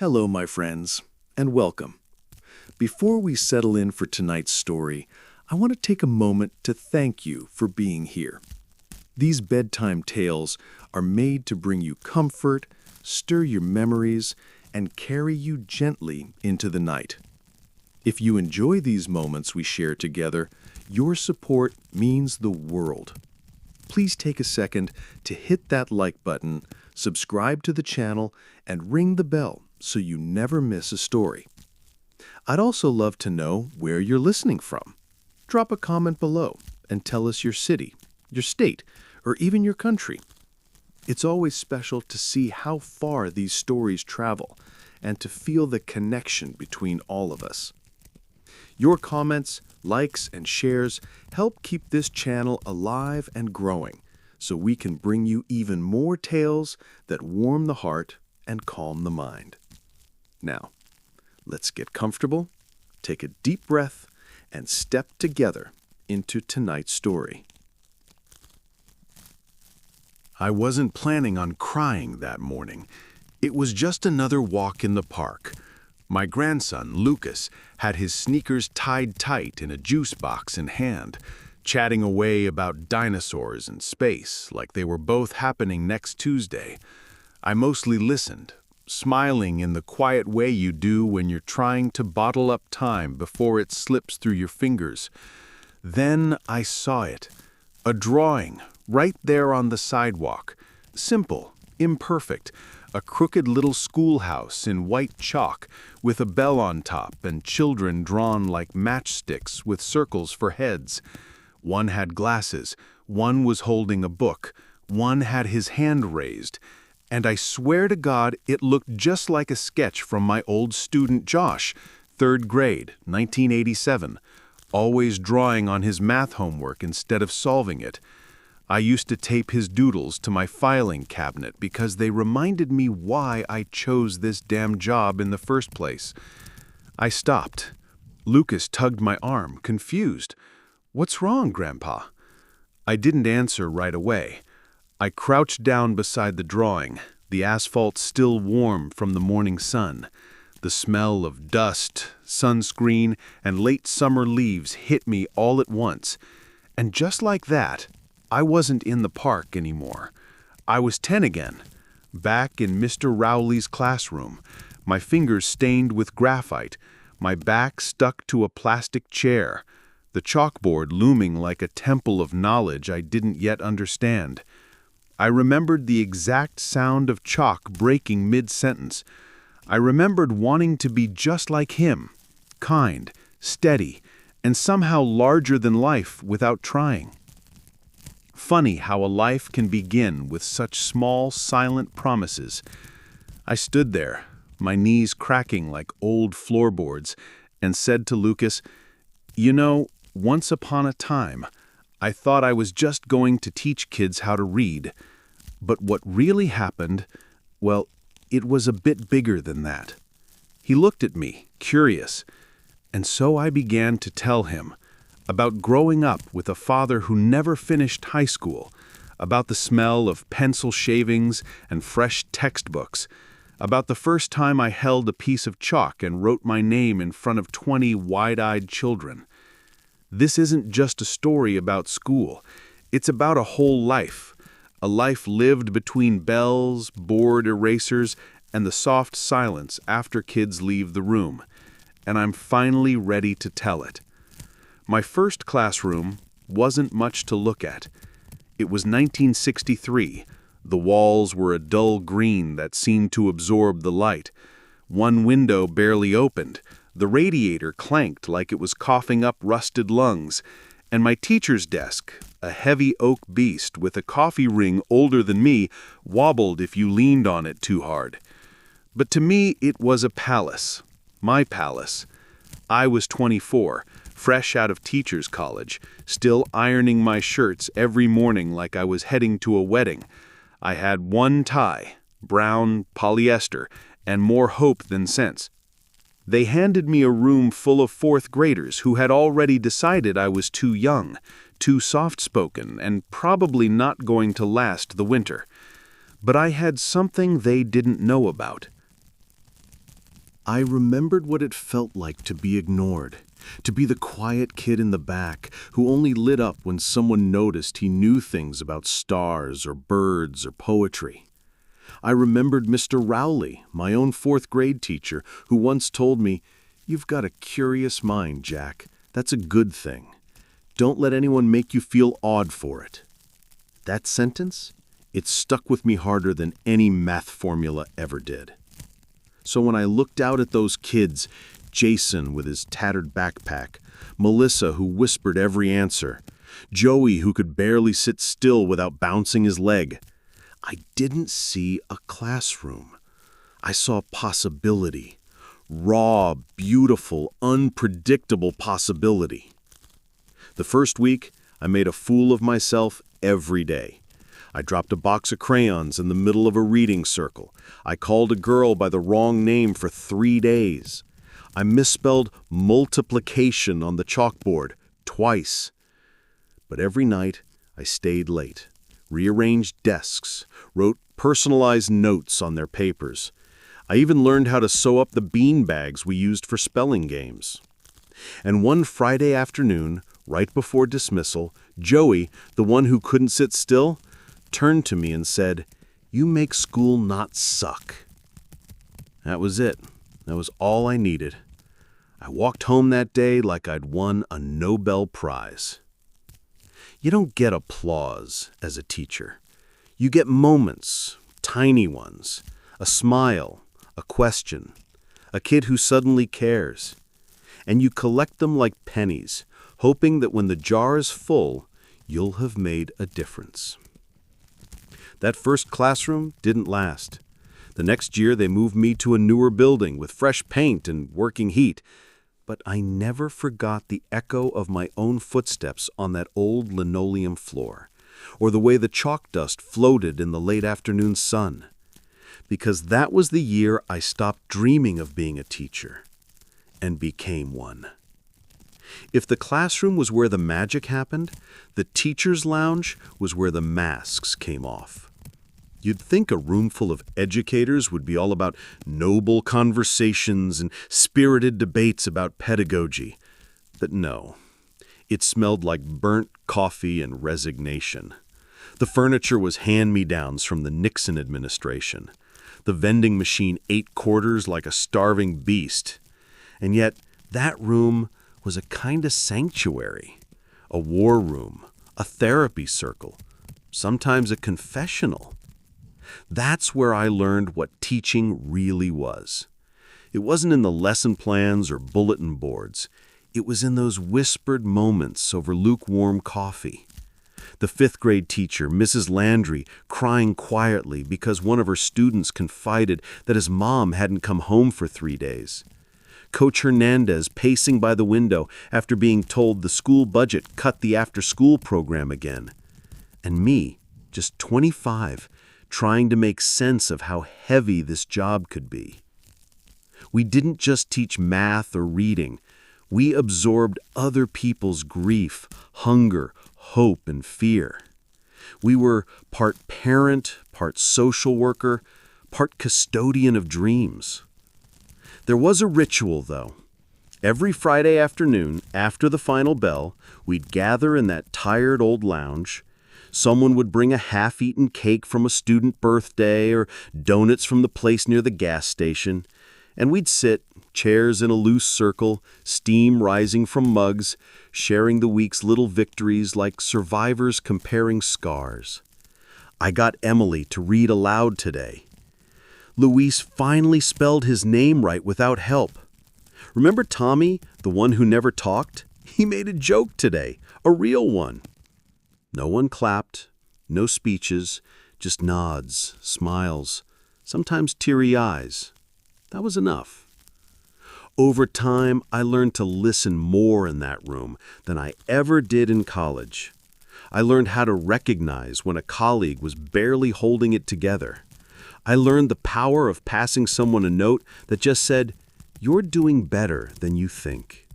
Hello, my friends, and welcome. Before we settle in for tonight's story, I want to take a moment to thank you for being here. These bedtime tales are made to bring you comfort, stir your memories, and carry you gently into the night. If you enjoy these moments we share together, your support means the world. Please take a second to hit that like button, subscribe to the channel, and ring the bell so you never miss a story. I'd also love to know where you're listening from. Drop a comment below and tell us your city, your state, or even your country. It's always special to see how far these stories travel and to feel the connection between all of us. Your comments, likes, and shares help keep this channel alive and growing so we can bring you even more tales that warm the heart and calm the mind. Now, let's get comfortable, take a deep breath, and step together into tonight's story. I wasn't planning on crying that morning. It was just another walk in the park. My grandson, Lucas, had his sneakers tied tight in a juice box in hand, chatting away about dinosaurs and space like they were both happening next Tuesday. I mostly listened, smiling in the quiet way you do when you're trying to bottle up time before it slips through your fingers. Then I saw it, a drawing right there on the sidewalk, simple, imperfect, a crooked little schoolhouse in white chalk with a bell on top and children drawn like matchsticks with circles for heads. One had glasses, one was holding a book, one had his hand raised, and I swear to God it looked just like a sketch from my old student Josh, 3rd grade, 1987, always drawing on his math homework instead of solving it. I used to tape his doodles to my filing cabinet because they reminded me why I chose this damn job in the first place. I stopped. Lucas tugged my arm, confused. "What's wrong, Grandpa?" I didn't answer right away. I crouched down beside the drawing, the asphalt still warm from the morning sun. The smell of dust, sunscreen, and late summer leaves hit me all at once. And just like that, I wasn't in the park anymore. I was 10 again, back in Mr. Rowley's classroom, my fingers stained with graphite, my back stuck to a plastic chair, the chalkboard looming like a temple of knowledge I didn't yet understand. I remembered the exact sound of chalk breaking mid-sentence. I remembered wanting to be just like him, kind, steady, and somehow larger than life without trying. Funny how a life can begin with such small, silent promises. I stood there, my knees cracking like old floorboards, and said to Lucas, "You know, once upon a time, I thought I was just going to teach kids how to read. But what really happened, well, it was a bit bigger than that." He looked at me, curious, and so I began to tell him about growing up with a father who never finished high school, about the smell of pencil shavings and fresh textbooks, about the first time I held a piece of chalk and wrote my name in front of 20 wide-eyed children. This isn't just a story about school. It's about a whole life, a life lived between bells, board erasers, and the soft silence after kids leave the room. And I'm finally ready to tell it. My first classroom wasn't much to look at. It was 1963. The walls were a dull green that seemed to absorb the light. One window barely opened. The radiator clanked like it was coughing up rusted lungs. And my teacher's desk, a heavy oak beast with a coffee ring older than me, wobbled if you leaned on it too hard. But to me, it was a palace. My palace. I was 24. Fresh out of teacher's college, still ironing my shirts every morning like I was heading to a wedding. I had one tie, brown, polyester, and more hope than sense. They handed me a room full of 4th graders who had already decided I was too young, too soft-spoken, and probably not going to last the winter. But I had something they didn't know about. I remembered what it felt like to be ignored, to be the quiet kid in the back who only lit up when someone noticed he knew things about stars or birds or poetry. I remembered Mr. Rowley, my own fourth-grade teacher, who once told me, "You've got a curious mind, Jack. That's a good thing. Don't let anyone make you feel odd for it." That sentence, it stuck with me harder than any math formula ever did. So when I looked out at those kids, Jason with his tattered backpack, Melissa who whispered every answer, Joey who could barely sit still without bouncing his leg, I didn't see a classroom. I saw possibility. Raw, beautiful, unpredictable possibility. The first week, I made a fool of myself every day. I dropped a box of crayons in the middle of a reading circle. I called a girl by the wrong name for 3 days. I misspelled multiplication on the chalkboard twice. But every night, I stayed late, rearranged desks, wrote personalized notes on their papers. I even learned how to sew up the bean bags we used for spelling games. And one Friday afternoon, right before dismissal, Joey, the one who couldn't sit still, turned to me and said, "You make school not suck." That was it. That was all I needed. I walked home that day like I'd won a Nobel Prize. You don't get applause as a teacher. You get moments, tiny ones, a smile, a question, a kid who suddenly cares. And you collect them like pennies, hoping that when the jar is full, you'll have made a difference. That first classroom didn't last. The next year, they moved me to a newer building with fresh paint and working heat. But I never forgot the echo of my own footsteps on that old linoleum floor, or the way the chalk dust floated in the late afternoon sun. Because that was the year I stopped dreaming of being a teacher and became one. If the classroom was where the magic happened, the teacher's lounge was where the masks came off. You'd think a room full of educators would be all about noble conversations and spirited debates about pedagogy. But no, it smelled like burnt coffee and resignation. The furniture was hand-me-downs from the Nixon administration. The vending machine ate quarters like a starving beast. And yet, that room was a kind of sanctuary, a war room, a therapy circle, sometimes a confessional. That's where I learned what teaching really was. It wasn't in the lesson plans or bulletin boards. It was in those whispered moments over lukewarm coffee. The fifth-grade teacher, Mrs. Landry, crying quietly because one of her students confided that his mom hadn't come home for 3 days. Coach Hernandez pacing by the window after being told the school budget cut the after-school program again. And me, just 25, trying to make sense of how heavy this job could be. We didn't just teach math or reading. We absorbed other people's grief, hunger, hope, and fear. We were part parent, part social worker, part custodian of dreams. There was a ritual, though. Every Friday afternoon, after the final bell, we'd gather in that tired old lounge. Someone would bring a half-eaten cake from a student birthday or donuts from the place near the gas station, and we'd sit, chairs in a loose circle, steam rising from mugs, sharing the week's little victories like survivors comparing scars. I got Emily to read aloud today. Luis finally spelled his name right without help. Remember Tommy, the one who never talked? He made a joke today, a real one. No one clapped, no speeches, just nods, smiles, sometimes teary eyes. That was enough. Over time, I learned to listen more in that room than I ever did in college. I learned how to recognize when a colleague was barely holding it together. I learned the power of passing someone a note that just said, "You're doing better than you think."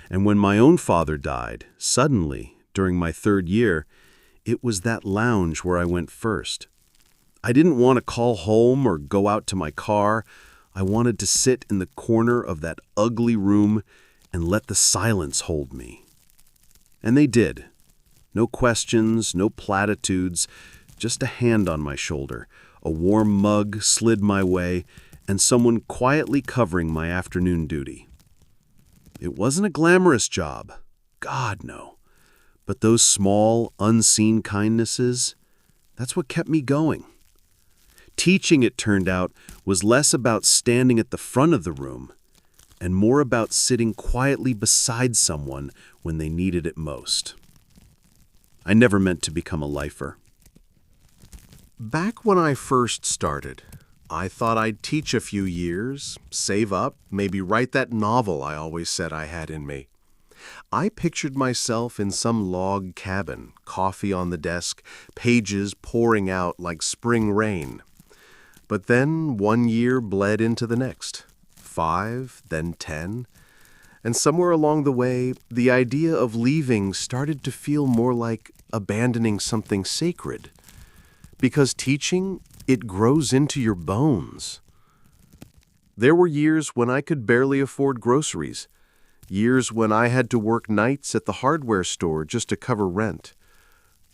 And when my own father died, suddenly, during my 3rd year, it was that lounge where I went first. I didn't want to call home or go out to my car. I wanted to sit in the corner of that ugly room and let the silence hold me. And they did. No questions, no platitudes, just a hand on my shoulder, a warm mug slid my way, and someone quietly covering my afternoon duty. It wasn't a glamorous job. God, no. But those small, unseen kindnesses, that's what kept me going. Teaching, it turned out, was less about standing at the front of the room and more about sitting quietly beside someone when they needed it most. I never meant to become a lifer. Back when I first started, I thought I'd teach a few years, save up, maybe write that novel I always said I had in me. I pictured myself in some log cabin, coffee on the desk, pages pouring out like spring rain. But then 1 year bled into the next, 5, then 10, and somewhere along the way, the idea of leaving started to feel more like abandoning something sacred. Because teaching, it grows into your bones. There were years when I could barely afford groceries, years when I had to work nights at the hardware store just to cover rent.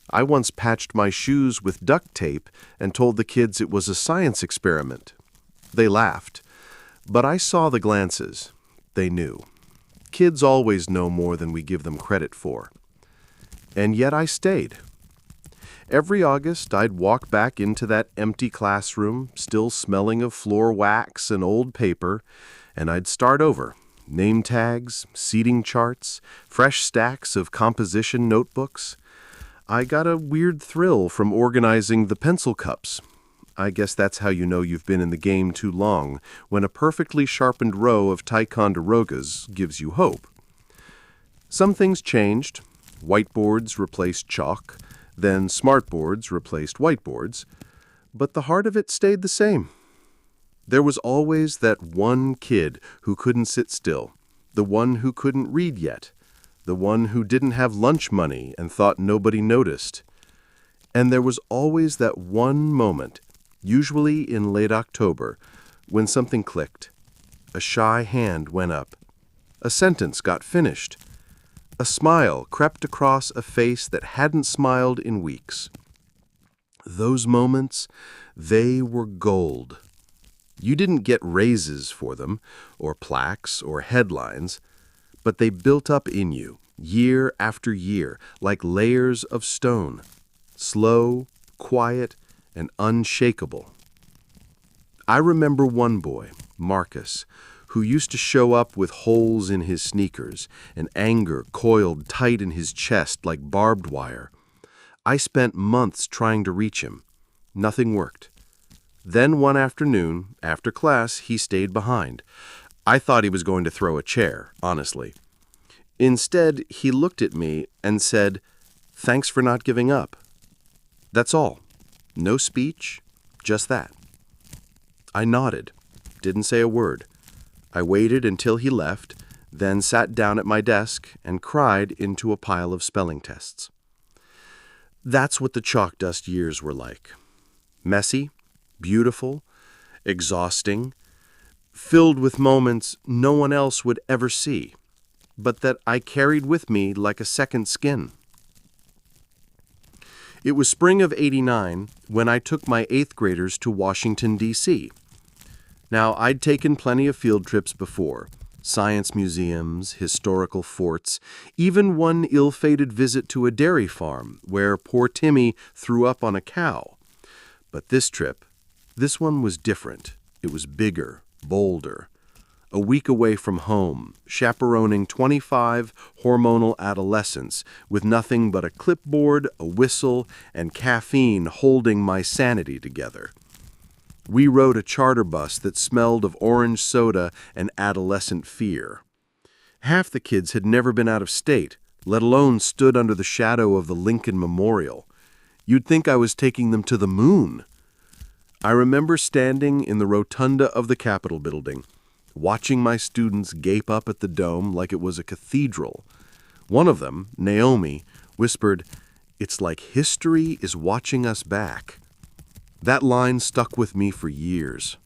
I once patched my shoes with duct tape and told the kids it was a science experiment. They laughed, but I saw the glances. They knew. Kids always know more than we give them credit for. And yet I stayed. Every August, I'd walk back into that empty classroom, still smelling of floor wax and old paper, and I'd start over. Name tags, seating charts, fresh stacks of composition notebooks. I got a weird thrill from organizing the pencil cups. I guess that's how you know you've been in the game too long, when a perfectly sharpened row of Ticonderogas gives you hope. Some things changed. Whiteboards replaced chalk, then smartboards replaced whiteboards, but the heart of it stayed the same. There was always that one kid who couldn't sit still, the one who couldn't read yet, the one who didn't have lunch money and thought nobody noticed. And there was always that one moment, usually in late October, when something clicked. A shy hand went up. A sentence got finished. A smile crept across a face that hadn't smiled in weeks. Those moments, they were gold. You didn't get raises for them, or plaques, or headlines, but they built up in you, year after year, like layers of stone, slow, quiet, and unshakable. I remember one boy, Marcus, who used to show up with holes in his sneakers and anger coiled tight in his chest like barbed wire. I spent months trying to reach him. Nothing worked. Then one afternoon, after class, he stayed behind. I thought he was going to throw a chair, honestly. Instead, he looked at me and said, "Thanks for not giving up." That's all. No speech, just that. I nodded, didn't say a word. I waited until he left, then sat down at my desk and cried into a pile of spelling tests. That's what the chalk dust years were like. Messy, beautiful, exhausting, filled with moments no one else would ever see, but that I carried with me like a second skin. It was spring of '89 when I took my 8th graders to Washington, D.C. Now, I'd taken plenty of field trips before, science museums, historical forts, even one ill-fated visit to a dairy farm where poor Timmy threw up on a cow. But this trip, this one was different. It was bigger, bolder. A week away from home, chaperoning 25 hormonal adolescents with nothing but a clipboard, a whistle, and caffeine holding my sanity together. We rode a charter bus that smelled of orange soda and adolescent fear. Half the kids had never been out of state, let alone stood under the shadow of the Lincoln Memorial. You'd think I was taking them to the moon. I remember standing in the rotunda of the Capitol building, watching my students gape up at the dome like it was a cathedral. One of them, Naomi, whispered, "It's like history is watching us back." That line stuck with me for years.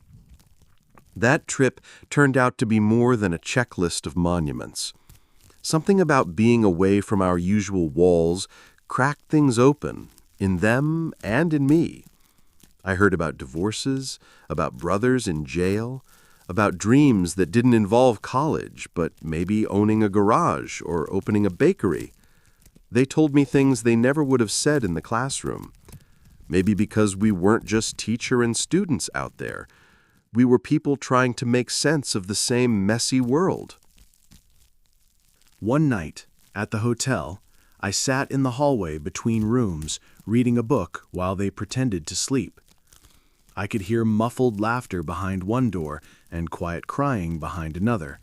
That trip turned out to be more than a checklist of monuments. Something about being away from our usual walls cracked things open, in them and in me. I heard about divorces, about brothers in jail, about dreams that didn't involve college, but maybe owning a garage or opening a bakery. They told me things they never would have said in the classroom. Maybe because we weren't just teacher and students out there. We were people trying to make sense of the same messy world. One night, at the hotel, I sat in the hallway between rooms, reading a book while they pretended to sleep. I could hear muffled laughter behind one door and quiet crying behind another.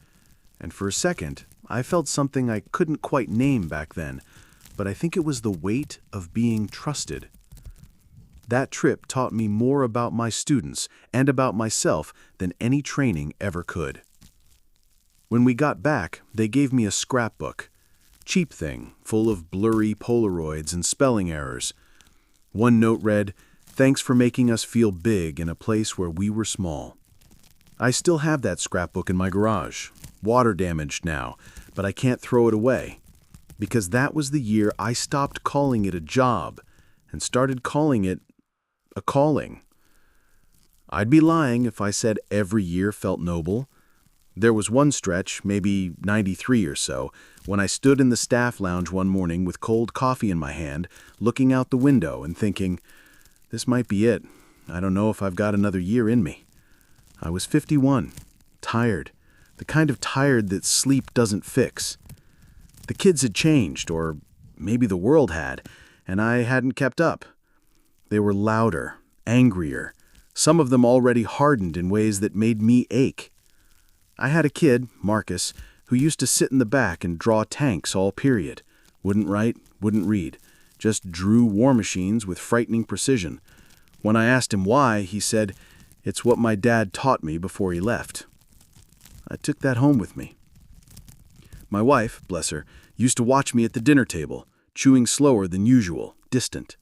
And for a second, I felt something I couldn't quite name back then, but I think it was the weight of being trusted. That trip taught me more about my students and about myself than any training ever could. When we got back, they gave me a scrapbook. Cheap thing, full of blurry Polaroids and spelling errors. One note read, "Thanks for making us feel big in a place where we were small." I still have that scrapbook in my garage, water damaged now, but I can't throw it away, because that was the year I stopped calling it a job and started calling it a calling. I'd be lying if I said every year felt noble. There was one stretch, maybe 93 or so, when I stood in the staff lounge one morning with cold coffee in my hand, looking out the window and thinking, this might be it. I don't know if I've got another year in me. I was 51, tired, the kind of tired that sleep doesn't fix. The kids had changed, or maybe the world had, and I hadn't kept up. They were louder, angrier, some of them already hardened in ways that made me ache. I had a kid, Marcus, who used to sit in the back and draw tanks all period. Wouldn't write, wouldn't read, just drew war machines with frightening precision. When I asked him why, he said, "It's what my dad taught me before he left." I took that home with me. My wife, bless her, used to watch me at the dinner table, chewing slower than usual, distant.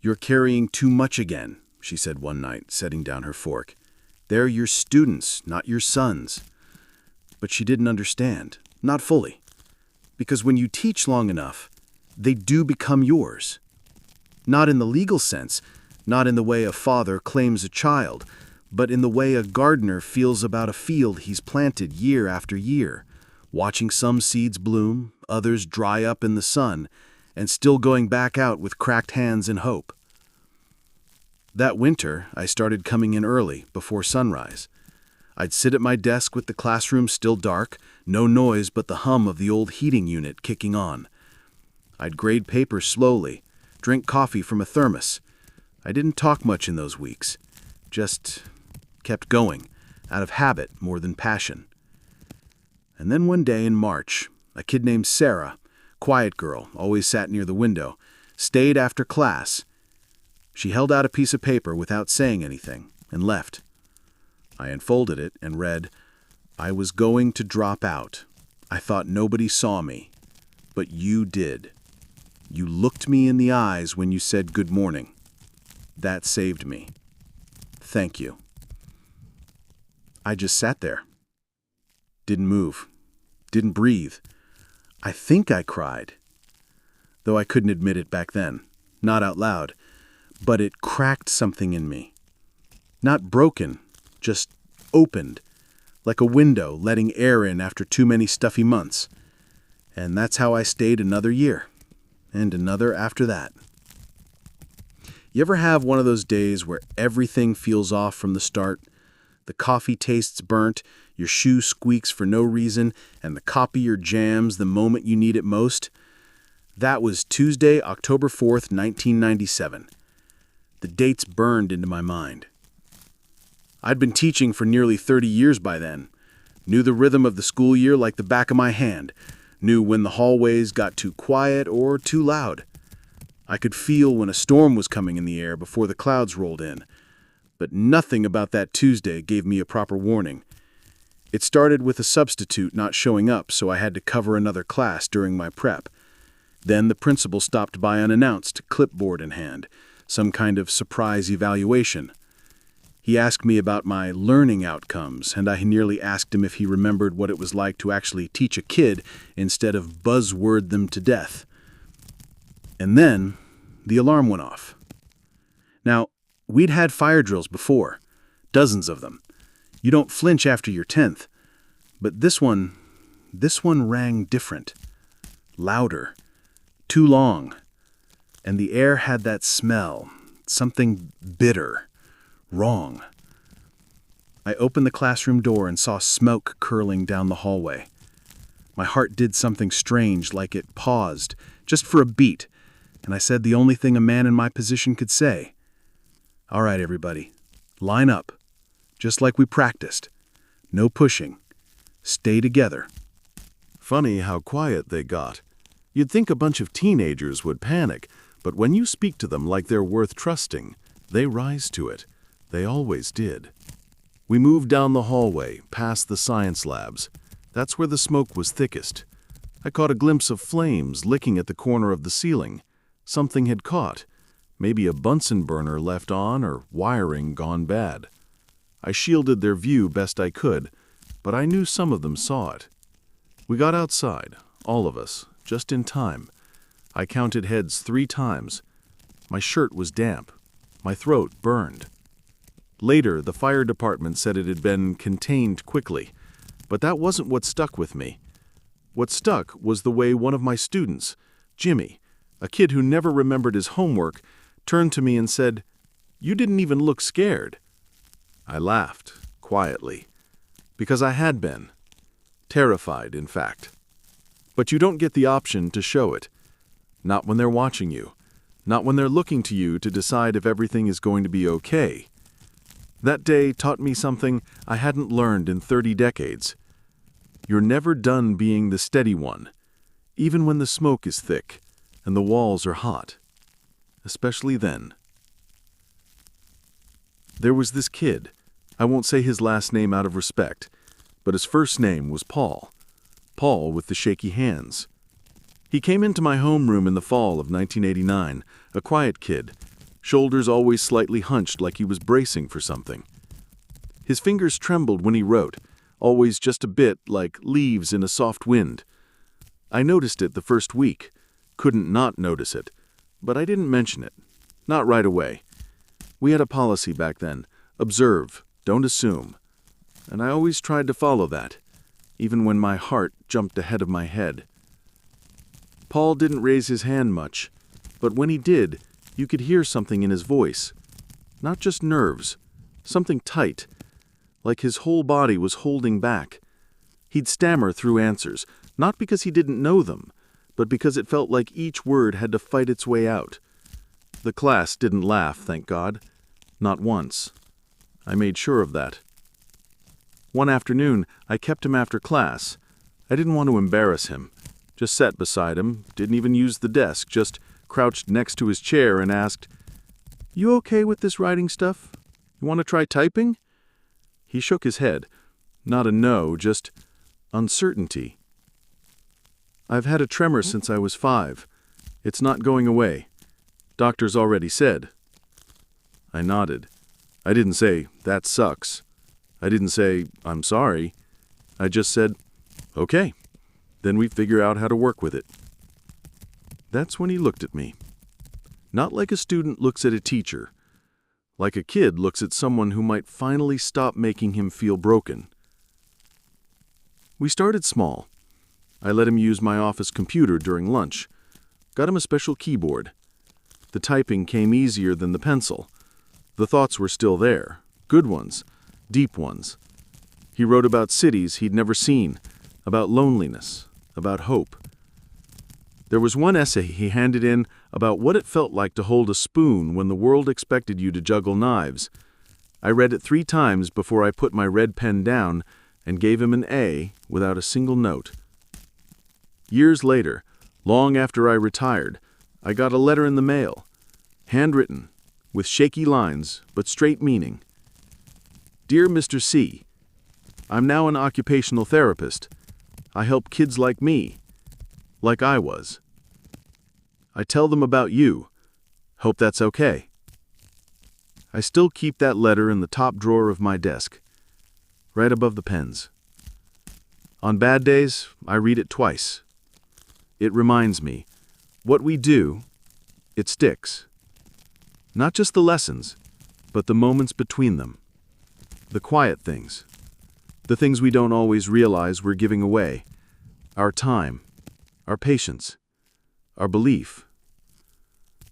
"You're carrying too much again," she said one night, setting down her fork. "They're your students, not your sons." But she didn't understand, not fully. Because when you teach long enough, they do become yours. Not in the legal sense, not in the way a father claims a child, but in the way a gardener feels about a field he's planted year after year, watching some seeds bloom, others dry up in the sun, and still going back out with cracked hands and hope. That winter, I started coming in early, before sunrise. I'd sit at my desk with the classroom still dark, no noise but the hum of the old heating unit kicking on. I'd grade papers slowly, drink coffee from a thermos. I didn't talk much in those weeks, just kept going, out of habit more than passion. And then one day in March, a kid named Sarah, quiet girl, always sat near the window, stayed after class. She held out a piece of paper without saying anything and left. I unfolded it and read, "I was going to drop out. I thought nobody saw me, but you did. You looked me in the eyes when you said good morning. That saved me. Thank you." I just sat there. Didn't move. Didn't breathe. I think I cried. Though I couldn't admit it back then. Not out loud. But it cracked something in me. Not broken, just opened. Like a window letting air in after too many stuffy months. And that's how I stayed another year. And another after that. You ever have one of those days where everything feels off from the start? The coffee tastes burnt, your shoe squeaks for no reason, and the copier jams the moment you need it most? That was Tuesday, October 4th, 1997. The dates burned into my mind. I'd been teaching for nearly 30 years by then. Knew the rhythm of the school year like the back of my hand. Knew when the hallways got too quiet or too loud. I could feel when a storm was coming in the air before the clouds rolled in. But nothing about that Tuesday gave me a proper warning. It started with a substitute not showing up, so I had to cover another class during my prep. Then the principal stopped by unannounced, clipboard in hand, some kind of surprise evaluation. He asked me about my learning outcomes, and I nearly asked him if he remembered what it was like to actually teach a kid instead of buzzword them to death. And then the alarm went off. Now, we'd had fire drills before, dozens of them. You don't flinch after your 10th. But this one rang different, louder, too long. And the air had that smell, something bitter, wrong. I opened the classroom door and saw smoke curling down the hallway. My heart did something strange, like it paused, just for a beat, and I said the only thing a man in my position could say. All right, everybody, line up, just like we practiced. No pushing. Stay together. Funny how quiet they got. You'd think a bunch of teenagers would panic, but when you speak to them like they're worth trusting, they rise to it. They always did. We moved down the hallway, past the science labs. That's where the smoke was thickest. I caught a glimpse of flames licking at the corner of the ceiling. Something had caught. Maybe a Bunsen burner left on or wiring gone bad. I shielded their view best I could, but I knew some of them saw it. We got outside, all of us, just in time. I counted heads 3 times. My shirt was damp. My throat burned. Later, the fire department said it had been contained quickly, but that wasn't what stuck with me. What stuck was the way one of my students, Jimmy, a kid who never remembered his homework, turned to me and said, "You didn't even look scared." I laughed, quietly, because I had been. Terrified, in fact. But you don't get the option to show it. Not when they're watching you. Not when they're looking to you to decide if everything is going to be okay. That day taught me something I hadn't learned in 30 decades. You're never done being the steady one, even when the smoke is thick and the walls are hot. Especially then. There was this kid. I won't say his last name out of respect, but his first name was Paul. Paul with the shaky hands. He came into my homeroom in the fall of 1989, a quiet kid, shoulders always slightly hunched like he was bracing for something. His fingers trembled when he wrote, always just a bit like leaves in a soft wind. I noticed it the first week, couldn't not notice it, but I didn't mention it, not right away. We had a policy back then, observe, don't assume, and I always tried to follow that, even when my heart jumped ahead of my head. Paul didn't raise his hand much, but when he did, you could hear something in his voice. Not just nerves, something tight, like his whole body was holding back. He'd stammer through answers, not because he didn't know them, but because it felt like each word had to fight its way out. The class didn't laugh, thank God. Not once. I made sure of that. One afternoon, I kept him after class. I didn't want to embarrass him. Just sat beside him, didn't even use the desk, just crouched next to his chair and asked, "You okay with this writing stuff? You want to try typing?" He shook his head. Not a no, just uncertainty. "I've had a tremor since I was 5. It's not going away. Doctors already said." I nodded. I didn't say, "That sucks." I didn't say, "I'm sorry." I just said, "Okay, then we figure out how to work with it." That's when he looked at me. Not like a student looks at a teacher, like a kid looks at someone who might finally stop making him feel broken. We started small. I let him use my office computer during lunch, got him a special keyboard. The typing came easier than the pencil. The thoughts were still there, good ones, deep ones. He wrote about cities he'd never seen, about loneliness, about hope. There was one essay he handed in about what it felt like to hold a spoon when the world expected you to juggle knives. I read it 3 times before I put my red pen down and gave him an A without a single note. Years later, long after I retired, I got a letter in the mail, handwritten, with shaky lines but straight meaning. "Dear Mr. C, I'm now an occupational therapist. I help kids like me, like I was. I tell them about you. Hope that's okay." I still keep that letter in the top drawer of my desk, right above the pens. On bad days, I read it twice. It reminds me, what we do, it sticks. Not just the lessons, but the moments between them. The quiet things. The things we don't always realize we're giving away. Our time, our patience, our belief.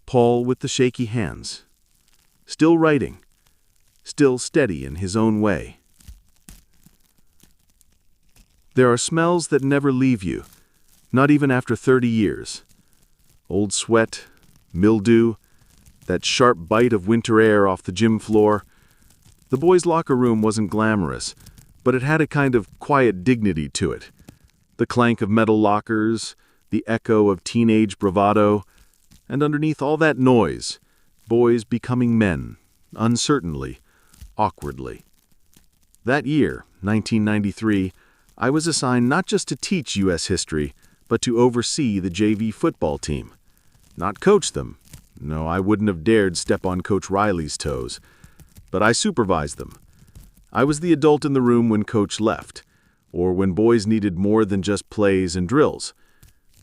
Paul with the shaky hands. Still writing. Still steady in his own way. There are smells that never leave you, not even after 30 years. Old sweat, mildew, that sharp bite of winter air off the gym floor. The boys' locker room wasn't glamorous, but it had a kind of quiet dignity to it. The clank of metal lockers, the echo of teenage bravado, and underneath all that noise, boys becoming men, uncertainly, awkwardly. That year, 1993, I was assigned not just to teach U.S. history, but to oversee the JV football team. Not coach them. No, I wouldn't have dared step on Coach Riley's toes. But I supervised them. I was the adult in the room when Coach left, or when boys needed more than just plays and drills.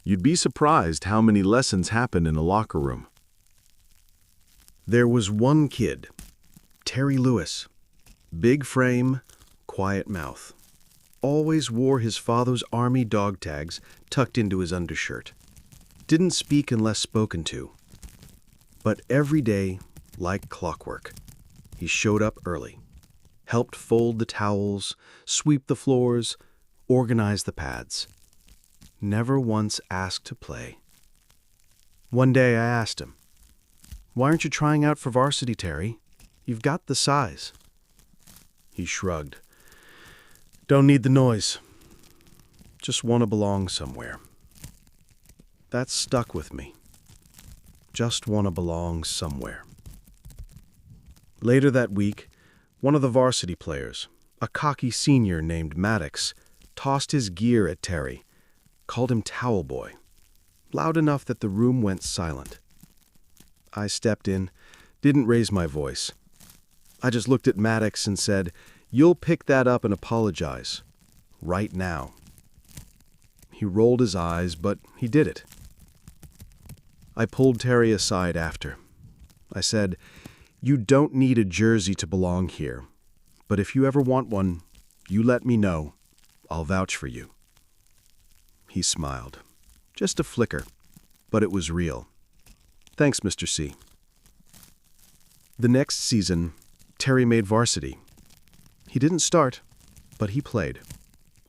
You'd be surprised how many lessons happen in a locker room. There was one kid, Terry Lewis. Big frame, quiet mouth. Always wore his father's army dog tags tucked into his undershirt. Didn't speak unless spoken to. But every day, like clockwork, he showed up early, helped fold the towels, sweep the floors, organize the pads. Never once asked to play. One day I asked him, "Why aren't you trying out for varsity, Terry? You've got the size." He shrugged. "Don't need the noise. Just want to belong somewhere." That stuck with me. Just want to belong somewhere. Later that week, one of the varsity players, a cocky senior named Maddox, tossed his gear at Terry, called him Towel Boy, loud enough that the room went silent. I stepped in, didn't raise my voice. I just looked at Maddox and said, "You'll pick that up and apologize. Right now." He rolled his eyes, but he did it. I pulled Terry aside after. I said, "You don't need a jersey to belong here, but if you ever want one, you let me know. I'll vouch for you." He smiled. Just a flicker, but it was real. "Thanks, Mr. C." The next season, Terry made varsity. He didn't start, but he played.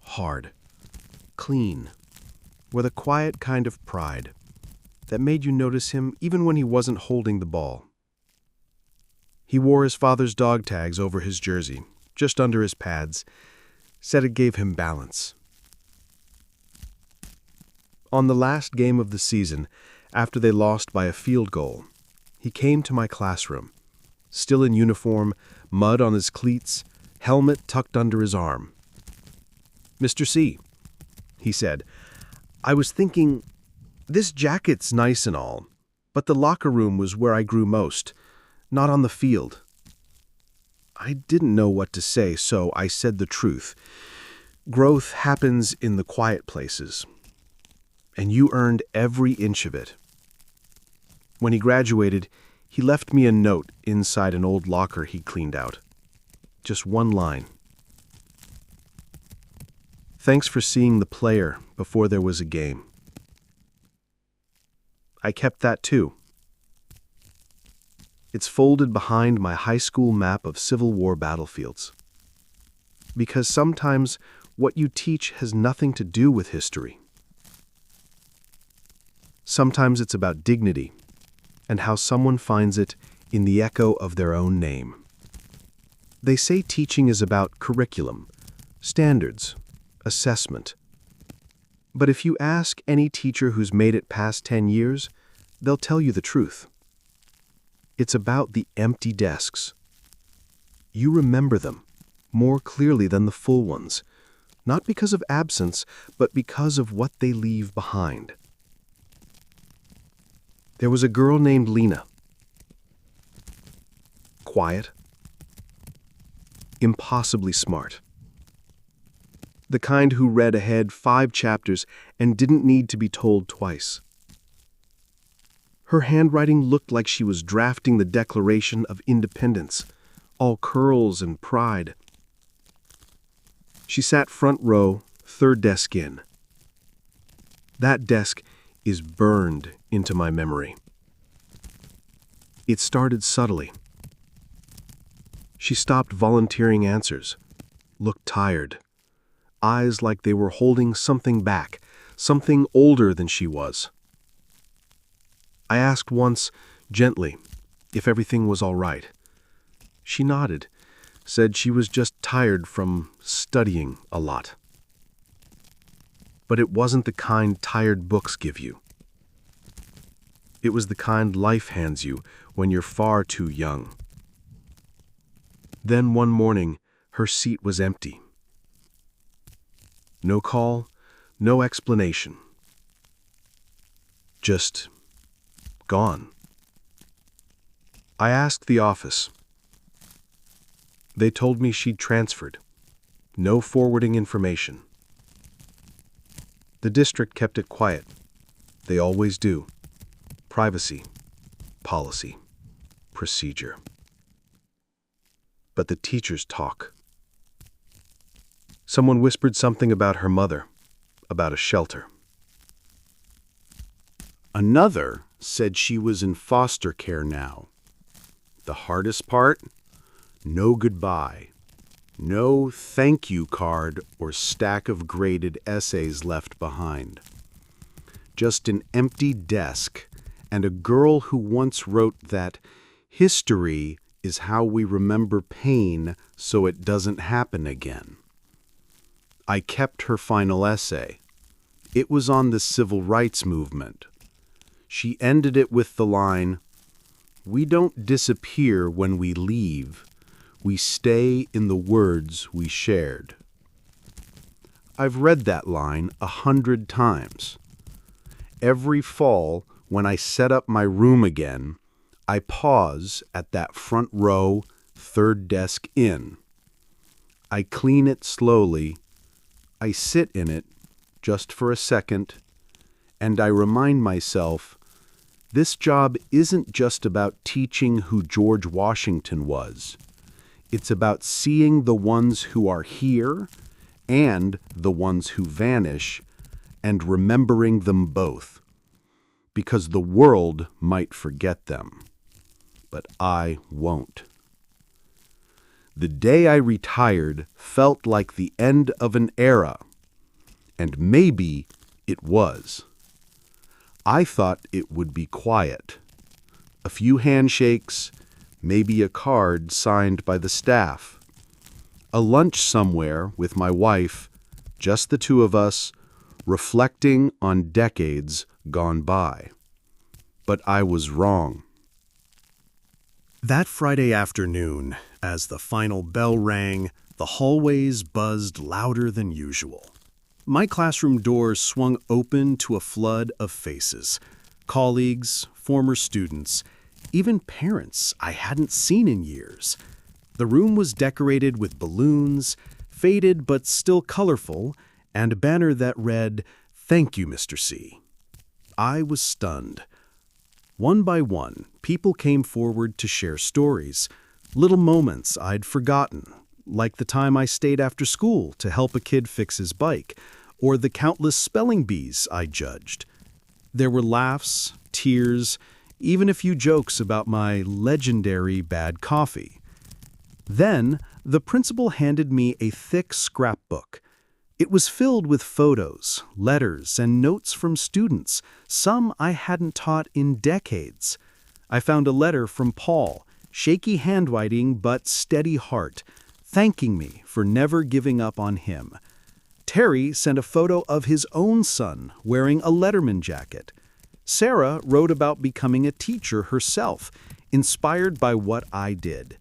Hard. Clean. With a quiet kind of pride that made you notice him even when he wasn't holding the ball. He wore his father's dog tags over his jersey, just under his pads, said it gave him balance. On the last game of the season, after they lost by a field goal, he came to my classroom, still in uniform, mud on his cleats, helmet tucked under his arm. "Mr. C," he said, "I was thinking, this jacket's nice and all, but the locker room was where I grew most, not on the field." I didn't know what to say, so I said the truth. Growth happens in the quiet places, and you earned every inch of it. When he graduated, he left me a note inside an old locker he'd cleaned out. Just one line. "Thanks for seeing the player before there was a game." I kept that too. It's folded behind my high school map of Civil War battlefields. Because sometimes what you teach has nothing to do with history. Sometimes it's about dignity and how someone finds it in the echo of their own name. They say teaching is about curriculum, standards, assessment. But if you ask any teacher who's made it past 10 years, they'll tell you the truth. It's about the empty desks. You remember them more clearly than the full ones, not because of absence, but because of what they leave behind. There was a girl named Lena. quiet. Impossibly smart. The kind who read ahead 5 chapters and didn't need to be told twice. Her handwriting looked like she was drafting the Declaration of Independence, all curls and pride. She sat front row, 3rd desk in. That desk is burned into my memory. It started subtly. She stopped volunteering answers, looked tired, eyes like they were holding something back, something older than she was. I asked once, gently, if everything was all right. She nodded, said she was just tired from studying a lot. But it wasn't the kind tired books give you. It was the kind life hands you when you're far too young. Then one morning, her seat was empty. No call, no explanation. Just gone. I asked the office. They told me she'd transferred. No forwarding information. The district kept it quiet. They always do. Privacy, policy, procedure. But the teachers talk. Someone whispered something about her mother, about a shelter. Another said she was in foster care now. The hardest part? No goodbye. No thank you card or stack of graded essays left behind. Just an empty desk and a girl who once wrote that history is how we remember pain so it doesn't happen again. I kept her final essay. It was on the civil rights movement. She ended it with the line, "We don't disappear when we leave. We stay in the words we shared." I've read that line 100 times. Every fall, when I set up my room again, I pause at that front row, 3rd desk in. I clean it slowly. I sit in it just for a second, and I remind myself, this job isn't just about teaching who George Washington was. It's about seeing the ones who are here and the ones who vanish and remembering them both. Because the world might forget them, but I won't. The day I retired felt like the end of an era, and maybe it was. I thought it would be quiet. A few handshakes, maybe a card signed by the staff. A lunch somewhere with my wife, just the two of us, reflecting on decades gone by. But I was wrong. That Friday afternoon, as the final bell rang, the hallways buzzed louder than usual. My classroom doors swung open to a flood of faces. Colleagues, former students, even parents I hadn't seen in years. The room was decorated with balloons, faded but still colorful, and a banner that read, "Thank you, Mr. C." I was stunned. One by one, people came forward to share stories, little moments I'd forgotten, like the time I stayed after school to help a kid fix his bike, or the countless spelling bees I judged. There were laughs, tears, even a few jokes about my legendary bad coffee. Then, the principal handed me a thick scrapbook. It was filled with photos, letters, and notes from students, some I hadn't taught in decades. I found a letter from Paul, shaky handwriting but steady heart, thanking me for never giving up on him. Terry sent a photo of his own son wearing a Letterman jacket. Sarah wrote about becoming a teacher herself, inspired by what I did.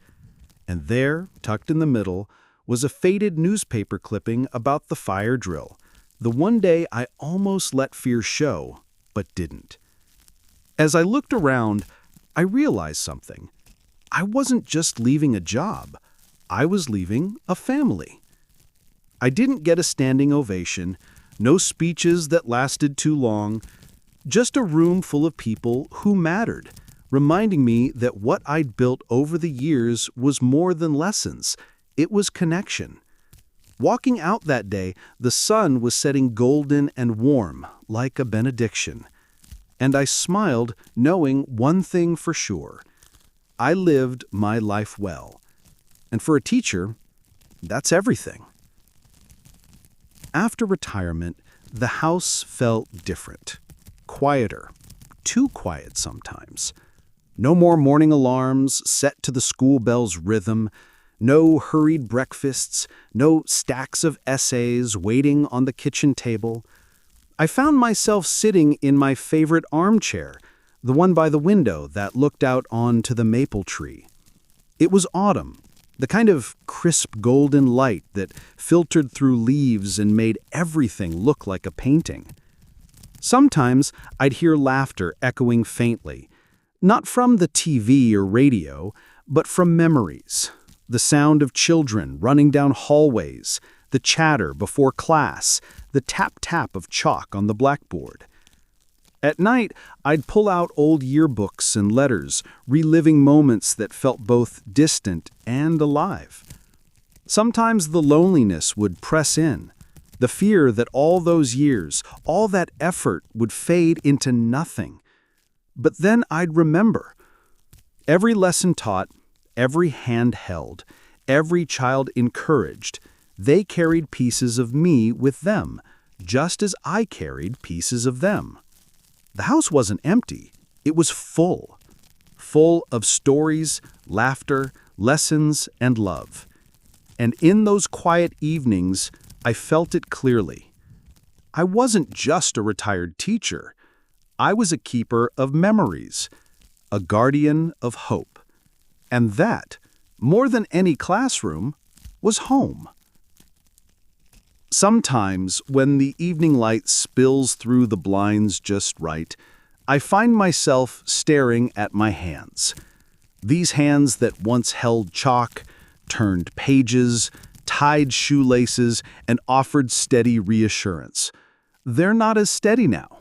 And there, tucked in the middle, was a faded newspaper clipping about the fire drill, the one day I almost let fear show, but didn't. As I looked around, I realized something. I wasn't just leaving a job. I was leaving a family. I didn't get a standing ovation, no speeches that lasted too long, just a room full of people who mattered, reminding me that what I'd built over the years was more than lessons. It was connection. Walking out that day, the sun was setting golden and warm, like a benediction. And I smiled, knowing one thing for sure. I lived my life well. And for a teacher, that's everything. After retirement, the house felt different. Quieter. Too quiet sometimes. No more morning alarms set to the school bell's rhythm. No hurried breakfasts. No stacks of essays waiting on the kitchen table. I found myself sitting in my favorite armchair, the one by the window that looked out onto the maple tree. It was autumn. The kind of crisp golden light that filtered through leaves and made everything look like a painting. Sometimes I'd hear laughter echoing faintly, not from the TV or radio, but from memories. The sound of children running down hallways, the chatter before class, the tap-tap of chalk on the blackboard. At night, I'd pull out old yearbooks and letters, reliving moments that felt both distant and alive. Sometimes the loneliness would press in, the fear that all those years, all that effort would fade into nothing. But then I'd remember. Every lesson taught, every hand held, every child encouraged, they carried pieces of me with them, just as I carried pieces of them. The house wasn't empty. It was full. Full of stories, laughter, lessons, and love. And in those quiet evenings, I felt it clearly. I wasn't just a retired teacher. I was a keeper of memories, a guardian of hope. And that, more than any classroom, was home. Sometimes, when the evening light spills through the blinds just right, I find myself staring at my hands. These hands that once held chalk, turned pages, tied shoelaces, and offered steady reassurance. They're not as steady now.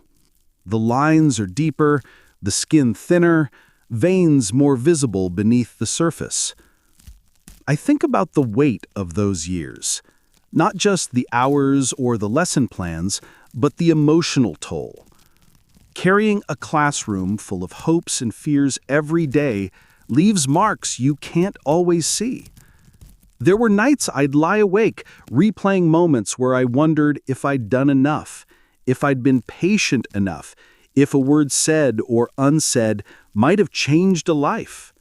The lines are deeper, the skin thinner, veins more visible beneath the surface. I think about the weight of those years. Not just the hours or the lesson plans, but the emotional toll. Carrying a classroom full of hopes and fears every day leaves marks you can't always see. There were nights I'd lie awake, replaying moments where I wondered if I'd done enough, if I'd been patient enough, if a word said or unsaid might have changed a life.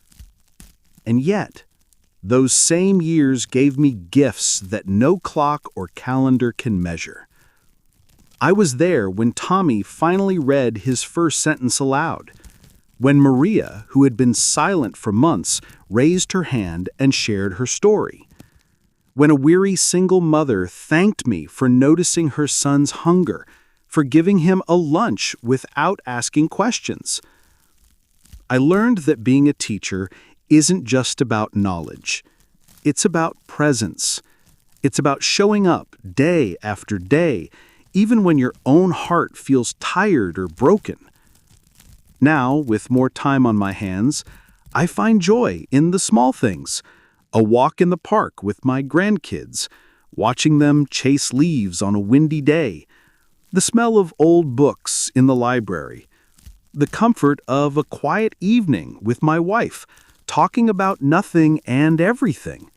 And yet, those same years gave me gifts that no clock or calendar can measure. I was there when Tommy finally read his first sentence aloud, when Maria, who had been silent for months, raised her hand and shared her story, when a weary single mother thanked me for noticing her son's hunger, for giving him a lunch without asking questions. I learned that being a teacher isn't just about knowledge. It's about presence. It's about showing up day after day, even when your own heart feels tired or broken. Now, with more time on my hands, I find joy in the small things. A walk in the park with my grandkids, watching them chase leaves on a windy day, the smell of old books in the library, the comfort of a quiet evening with my wife, talking about nothing and everything.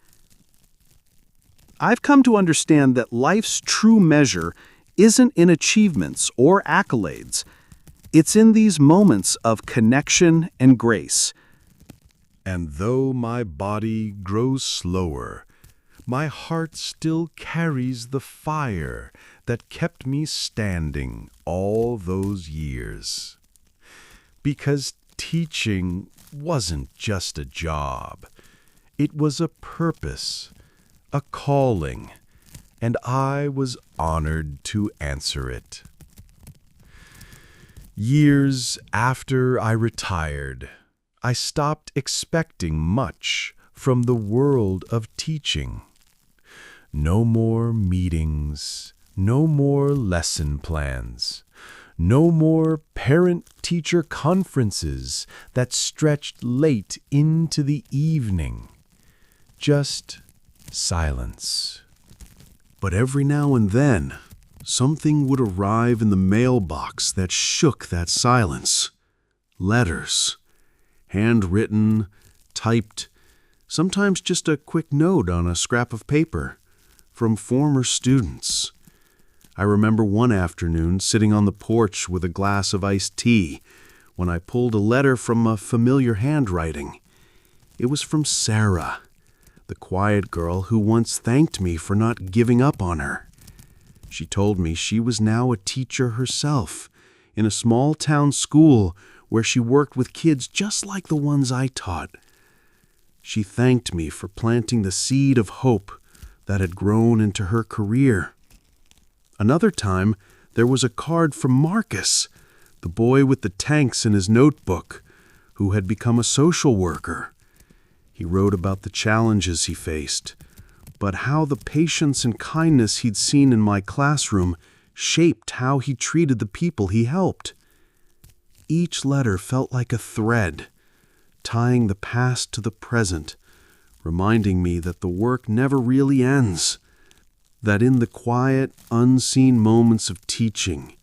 I've come to understand that life's true measure isn't in achievements or accolades. It's in these moments of connection and grace. And though my body grows slower, my heart still carries the fire that kept me standing all those years. Because teaching wasn't just a job. It was a purpose, a calling, and I was honored to answer it. Years after I retired, I stopped expecting much from the world of teaching. No more meetings, no more lesson plans, no more parent-teacher conferences that stretched late into the evening. Just silence. But every now and then, something would arrive in the mailbox that shook that silence. Letters. Handwritten, typed, sometimes just a quick note on a scrap of paper, from former students. I remember one afternoon sitting on the porch with a glass of iced tea when I pulled a letter from a familiar handwriting. It was from Sarah, the quiet girl who once thanked me for not giving up on her. She told me she was now a teacher herself in a small-town school where she worked with kids just like the ones I taught. She thanked me for planting the seed of hope that had grown into her career. Another time, there was a card from Marcus, the boy with the tanks in his notebook, who had become a social worker. He wrote about the challenges he faced, but how the patience and kindness he'd seen in my classroom shaped how he treated the people he helped. Each letter felt like a thread, tying the past to the present, reminding me that the work never really ends, that in the quiet, unseen moments of teaching,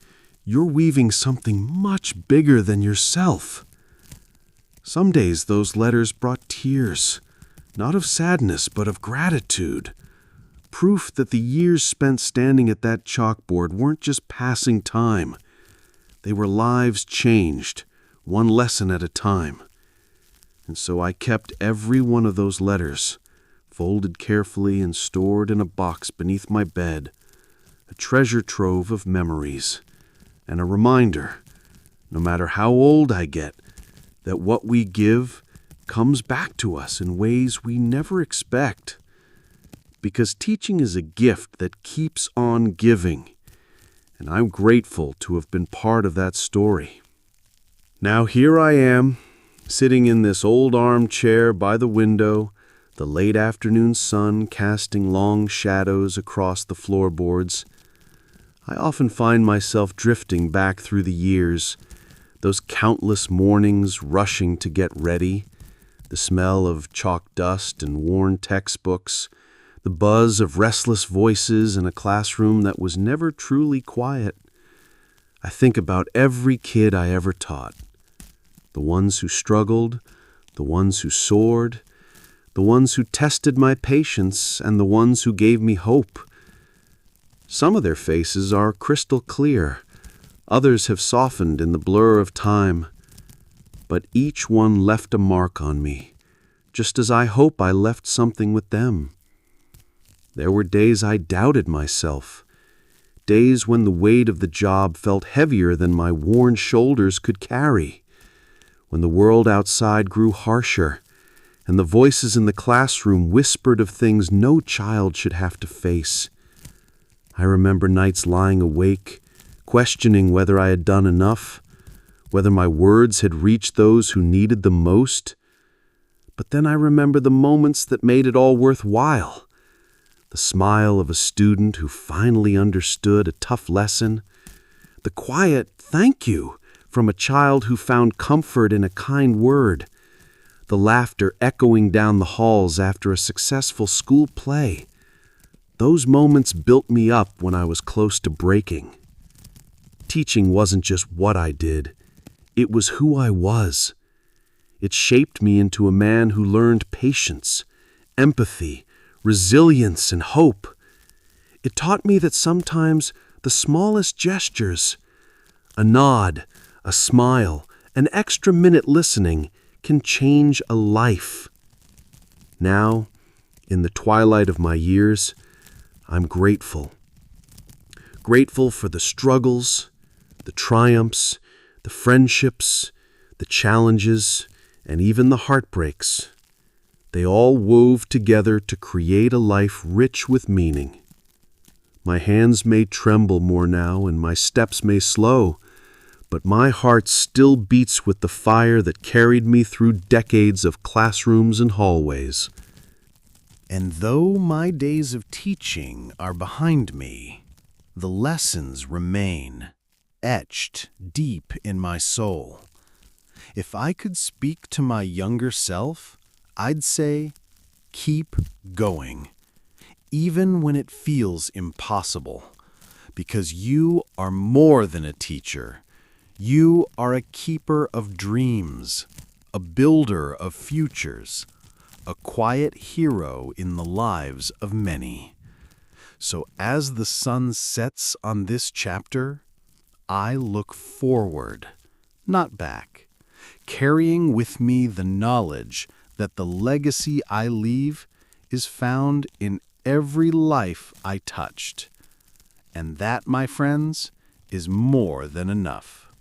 you're weaving something much bigger than yourself. Some days those letters brought tears, not of sadness but of gratitude, proof that the years spent standing at that chalkboard weren't just passing time. They were lives changed, one lesson at a time. And so I kept every one of those letters, folded carefully and stored in a box beneath my bed, a treasure trove of memories, and a reminder, no matter how old I get, that what we give comes back to us in ways we never expect. Because teaching is a gift that keeps on giving, and I'm grateful to have been part of that story. Now here I am, sitting in this old armchair by the window, the late afternoon sun casting long shadows across the floorboards. I often find myself drifting back through the years, those countless mornings rushing to get ready, the smell of chalk dust and worn textbooks, the buzz of restless voices in a classroom that was never truly quiet. I think about every kid I ever taught, the ones who struggled, the ones who soared, the ones who tested my patience, and the ones who gave me hope. Some of their faces are crystal clear, others have softened in the blur of time, but each one left a mark on me, just as I hope I left something with them. There were days I doubted myself, days when the weight of the job felt heavier than my worn shoulders could carry, when the world outside grew harsher, and the voices in the classroom whispered of things no child should have to face. I remember nights lying awake, questioning whether I had done enough, whether my words had reached those who needed them most. But then I remember the moments that made it all worthwhile. The smile of a student who finally understood a tough lesson, the quiet thank you from a child who found comfort in a kind word, the laughter echoing down the halls after a successful school play. Those moments built me up when I was close to breaking. Teaching wasn't just what I did, it was who I was. It shaped me into a man who learned patience, empathy, resilience, and hope. It taught me that sometimes the smallest gestures, a nod, a smile, an extra minute listening, can change a life. Now, in the twilight of my years, I'm grateful. Grateful for the struggles, the triumphs, the friendships, the challenges, and even the heartbreaks. They all wove together to create a life rich with meaning. My hands may tremble more now and my steps may slow, but my heart still beats with the fire that carried me through decades of classrooms and hallways. And though my days of teaching are behind me, the lessons remain, etched deep in my soul. If I could speak to my younger self, I'd say, keep going, even when it feels impossible, because you are more than a teacher. You are a keeper of dreams, a builder of futures, a quiet hero in the lives of many. So as the sun sets on this chapter, I look forward, not back, carrying with me the knowledge that the legacy I leave is found in every life I touched. And that, my friends, is more than enough.